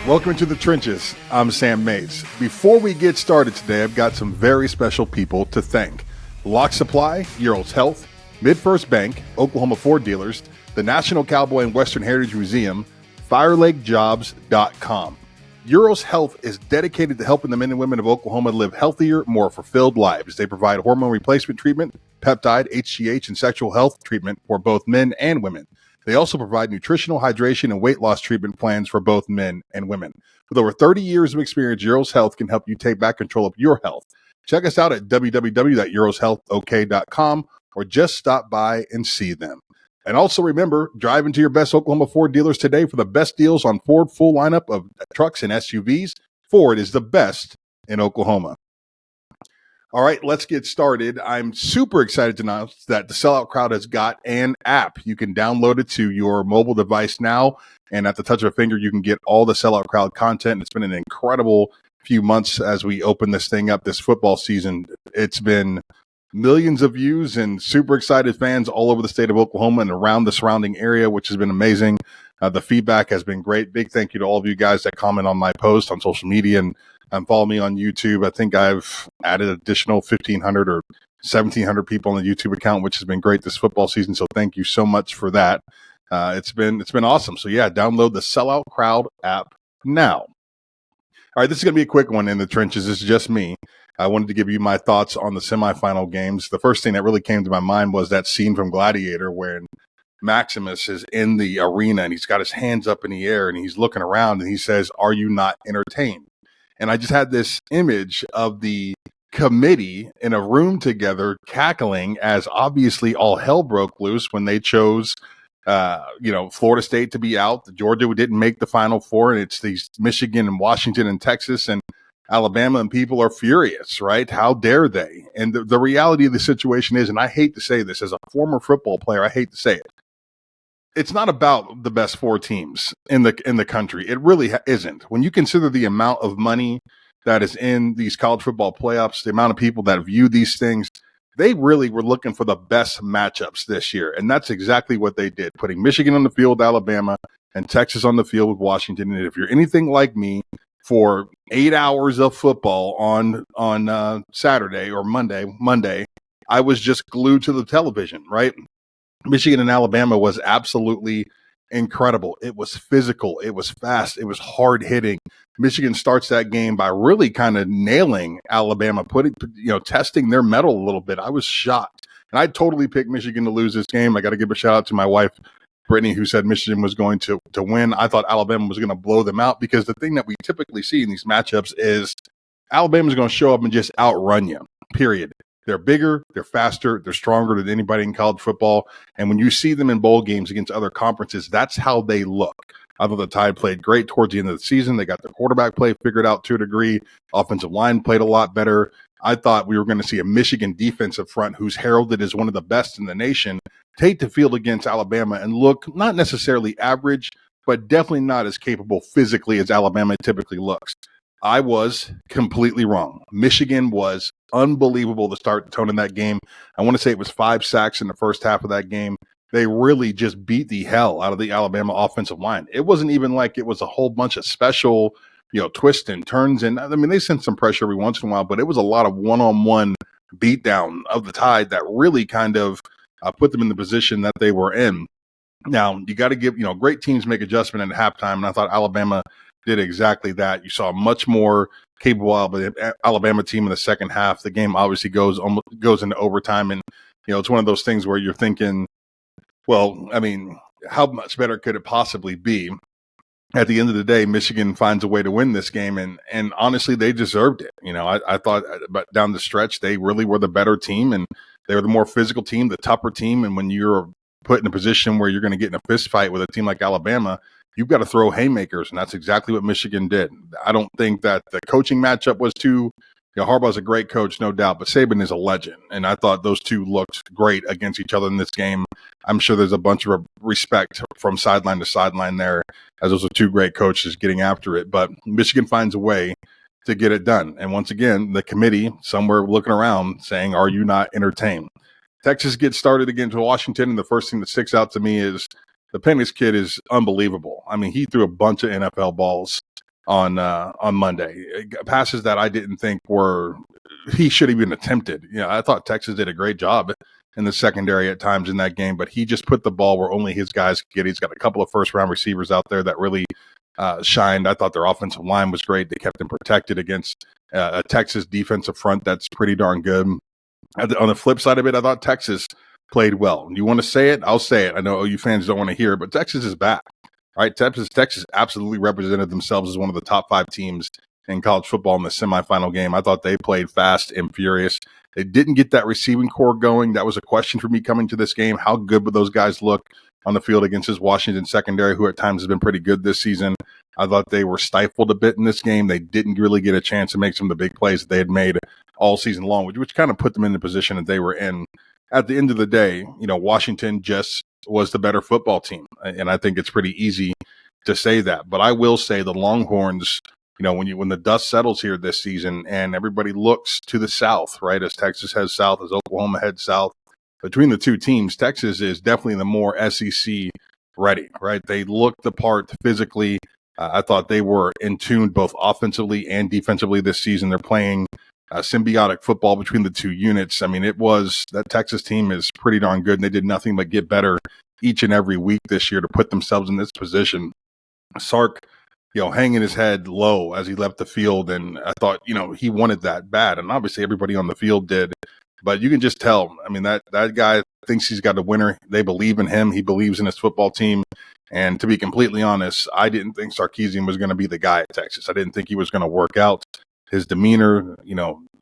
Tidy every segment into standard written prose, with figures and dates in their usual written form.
Welcome to the Trenches. I'm Sam Mays. Before we get started today, I've got some very special people to thank. Lock Supply, Urals Health, MidFirst Bank, Oklahoma Ford Dealers, the National Cowboy and Western Heritage Museum, FireLakeJobs.com. Urals Health is dedicated to helping the men and women of Oklahoma live healthier, more fulfilled lives. They provide hormone replacement treatment, peptide, HGH, and sexual health treatment for both men and women. They also provide nutritional, hydration, and weight loss treatment plans for both men and women. With over 30 years of experience, Urals Health can help you take back control of your health. Check us out at www.uralshealthok.com or just stop by and see them. And also remember, drive into your best Oklahoma Ford dealers today for the best deals on Ford full lineup of trucks and SUVs. Ford is the best in Oklahoma. All right, let's get started. I'm super excited to announce that the Sellout Crowd has got an app. You can download it to your mobile device now, and at the touch of a finger, you can get all the Sellout Crowd content. It's been an incredible few months as we open this thing up this football season. It's been millions of views and super excited fans all over the state of Oklahoma and around the surrounding area, which has been amazing. The feedback has been great. Big thank you to all of you guys that comment on my post on social media and follow me on YouTube. I think I've added additional 1,500 or 1,700 people on the YouTube account, which has been great this football season. So thank you so much for that. It's been awesome. So yeah, download the Sellout Crowd app now. All right, this is going to be a quick one in the trenches. This is just me. I wanted to give you my thoughts on the semifinal games. The first thing that really came to my mind was that scene from Gladiator where Maximus is in the arena and he's got his hands up in the air and he's looking around and he says, "Are you not entertained?" And I just had this image of the committee in a room together cackling as obviously all hell broke loose when they chose, Florida State to be out. Georgia didn't make the Final Four, and it's these Michigan and Washington and Texas and Alabama, and people are furious, right? How dare they? And the reality of the situation is, and I hate to say this as a former football player, I hate to say it. It's not about the best four teams in the country. It really isn't. When you consider the amount of money that is in these college football playoffs, the amount of people that view these things, they really were looking for the best matchups this year. And that's exactly what they did, putting Michigan on the field with Alabama and Texas on the field with Washington. And if you're anything like me, for 8 hours of football on Saturday or Monday, I was just glued to the television, right? Michigan and Alabama was absolutely incredible. It was physical. It was fast. It was hard hitting. Michigan starts that game by really kind of nailing Alabama, testing their mettle a little bit. I was shocked. And I totally picked Michigan to lose this game. I got to give a shout out to my wife, Brittany, who said Michigan was going to win. I thought Alabama was going to blow them out because the thing that we typically see in these matchups is Alabama's going to show up and just outrun you, period. They're bigger, they're faster, they're stronger than anybody in college football. And when you see them in bowl games against other conferences, that's how they look. I thought the Tide played great towards the end of the season. They got their quarterback play figured out to a degree. Offensive line played a lot better. I thought we were going to see a Michigan defensive front who's heralded as one of the best in the nation take the field against Alabama and look not necessarily average, but definitely not as capable physically as Alabama typically looks. I was completely wrong. Michigan was unbelievable to start the tone in that game. I want to say it was 5 sacks in the first half of that game. They really just beat the hell out of the Alabama offensive line. It wasn't even like it was a whole bunch of special, twists and turns. And I mean, they sent some pressure every once in a while, but it was a lot of one-on-one beatdown of the Tide that really kind of put them in the position that they were in. Now, you got to give, great teams make adjustment at halftime, and I thought Alabama did exactly that. You saw a much more capable Alabama team in the second half. The game obviously goes into overtime, and it's one of those things where you're thinking, well, I mean, how much better could it possibly be? At the end of the day, Michigan finds a way to win this game, and honestly, they deserved it. I thought, but down the stretch, they really were the better team, and they were the more physical team, the tougher team. And when you're put in a position where you're going to get in a fist fight with a team like Alabama, you've got to throw haymakers, and that's exactly what Michigan did. I don't think that the coaching matchup was too Harbaugh's a great coach, no doubt, but Saban is a legend. And I thought those two looked great against each other in this game. I'm sure there's a bunch of respect from sideline to sideline there, as those are two great coaches getting after it. But Michigan finds a way to get it done. And once again, the committee somewhere looking around saying, are you not entertained? Texas gets started against Washington, and the first thing that sticks out to me is the Penix kid is unbelievable. I mean, he threw a bunch of NFL balls on Monday. Passes that I didn't think he should have even attempted. I thought Texas did a great job in the secondary at times in that game, but he just put the ball where only his guys could get. He's got a couple of first-round receivers out there that really shined. I thought their offensive line was great. They kept him protected against a Texas defensive front that's pretty darn good. On the flip side of it, I thought Texas played well. You want to say it? I'll say it. I know OU fans don't want to hear it, but Texas is back. Right? Texas absolutely represented themselves as one of the top 5 teams in college football in the semifinal game. I thought they played fast and furious. They didn't get that receiving core going. That was a question for me coming to this game. How good would those guys look on the field against this Washington secondary, who at times has been pretty good this season? I thought they were stifled a bit in this game. They didn't really get a chance to make some of the big plays that they had made all season long, which kind of put them in the position that they were in. At the end of the day, Washington just was the better football team. And I think it's pretty easy to say that. But I will say the Longhorns, when the dust settles here this season and everybody looks to the south, right, as Texas heads south, as Oklahoma heads south, between the two teams, Texas is definitely the more SEC ready, right? They looked the part physically. I thought they were in tune both offensively and defensively this season. They're playing symbiotic football between the two units. I mean, that Texas team is pretty darn good, and they did nothing but get better each and every week this year to put themselves in this position. Sark, hanging his head low as he left the field, and I thought, he wanted that bad, and obviously everybody on the field did, but you can just tell. I mean, that guy thinks he's got a winner. They believe in him. He believes in his football team, and to be completely honest, I didn't think Sarkisian was going to be the guy at Texas. I didn't think he was going to work out. His demeanor,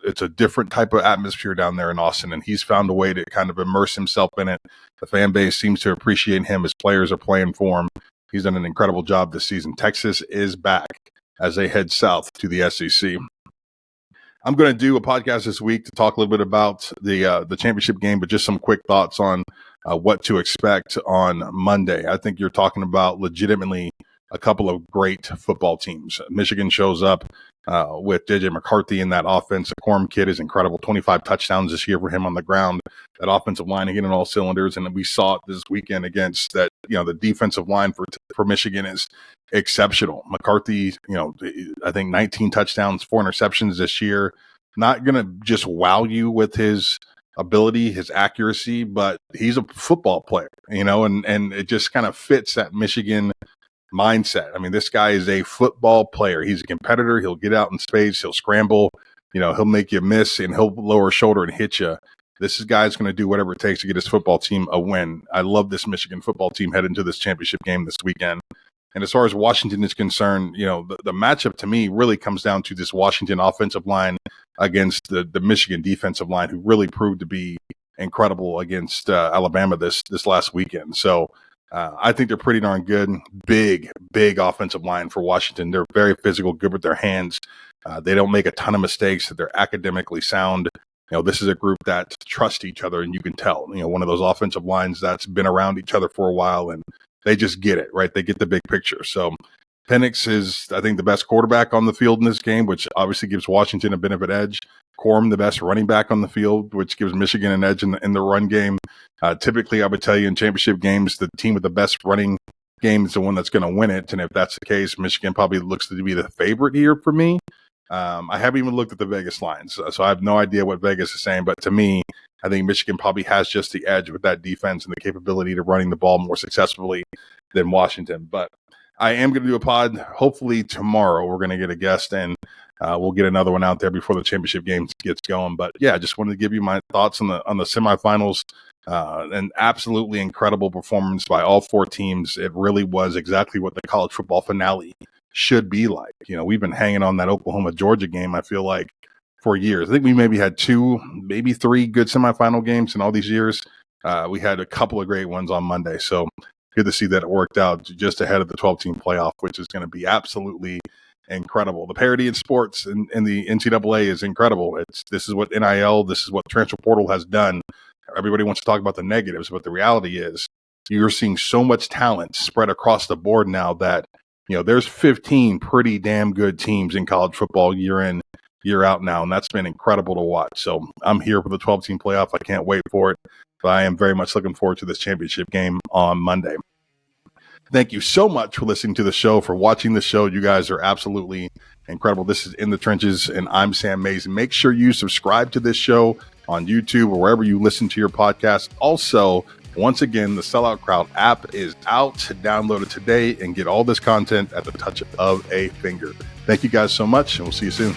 it's a different type of atmosphere down there in Austin, and he's found a way to kind of immerse himself in it. The fan base seems to appreciate him. His players are playing for him. He's done an incredible job this season. Texas is back as they head south to the SEC. I'm going to do a podcast this week to talk a little bit about the championship game, but just some quick thoughts on what to expect on Monday. I think you're talking about legitimately a couple of great football teams. Michigan shows up with J.J. McCarthy in that offense. The Corum kid is incredible. 25 touchdowns this year for him on the ground. That offensive line again in all cylinders. And we saw it this weekend against that. The defensive line for Michigan is exceptional. McCarthy, I think 19 touchdowns, 4 interceptions this year. Not going to just wow you with his ability, his accuracy, but he's a football player, and it just kind of fits that Michigan mindset. I mean, this guy is a football player. He's a competitor. He'll get out in space. He'll scramble. He'll make you miss, and he'll lower his shoulder and hit you. This guy's going to do whatever it takes to get his football team a win. I love this Michigan football team heading into this championship game this weekend. And as far as Washington is concerned, the matchup to me really comes down to this Washington offensive line against the Michigan defensive line, who really proved to be incredible against Alabama this last weekend. So I think they're pretty darn good. Big offensive line for Washington. They're very physical, good with their hands. They don't make a ton of mistakes. They're academically sound. This is a group that trusts each other, and you can tell. One of those offensive lines that's been around each other for a while, and they just get it, right? They get the big picture. So Penix is, I think, the best quarterback on the field in this game, which obviously gives Washington a benefit edge. Corum, the best running back on the field, which gives Michigan an edge in the run game. Typically, I would tell you in championship games, the team with the best running game is the one that's going to win it. And if that's the case, Michigan probably looks to be the favorite here for me. I haven't even looked at the Vegas lines, so I have no idea what Vegas is saying. But to me, I think Michigan probably has just the edge with that defense and the capability to running the ball more successfully than Washington. But I am going to do a pod. Hopefully tomorrow we're going to get a guest, and we'll get another one out there before the championship game gets going. But yeah, I just wanted to give you my thoughts on the semifinals. An absolutely incredible performance by all 4 teams. It really was exactly what the college football finale should be like. We've been hanging on that Oklahoma-Georgia game, I feel like, for years. I think we maybe had 2, maybe 3 good semifinal games in all these years. We had a couple of great ones on Monday. So good to see that it worked out just ahead of the 12-team playoff, which is going to be absolutely incredible. The parity in sports and the NCAA is incredible. This is what NIL, this is what transfer portal has done. Everybody wants to talk about the negatives, but the reality is you're seeing so much talent spread across the board now that there's 15 pretty damn good teams in college football year in, year out now, and that's been incredible to watch. So I'm here for the 12-team playoff. I can't wait for it, but I am very much looking forward to this championship game on Monday. Thank you so much for listening to the show, for watching the show. You guys are absolutely incredible. This is In the Trenches, and I'm Sam Mays. Make sure you subscribe to this show on YouTube or wherever you listen to your podcast. Also, once again, the Sellout Crowd app is out. Download it today and get all this content at the touch of a finger. Thank you guys so much, and we'll see you soon.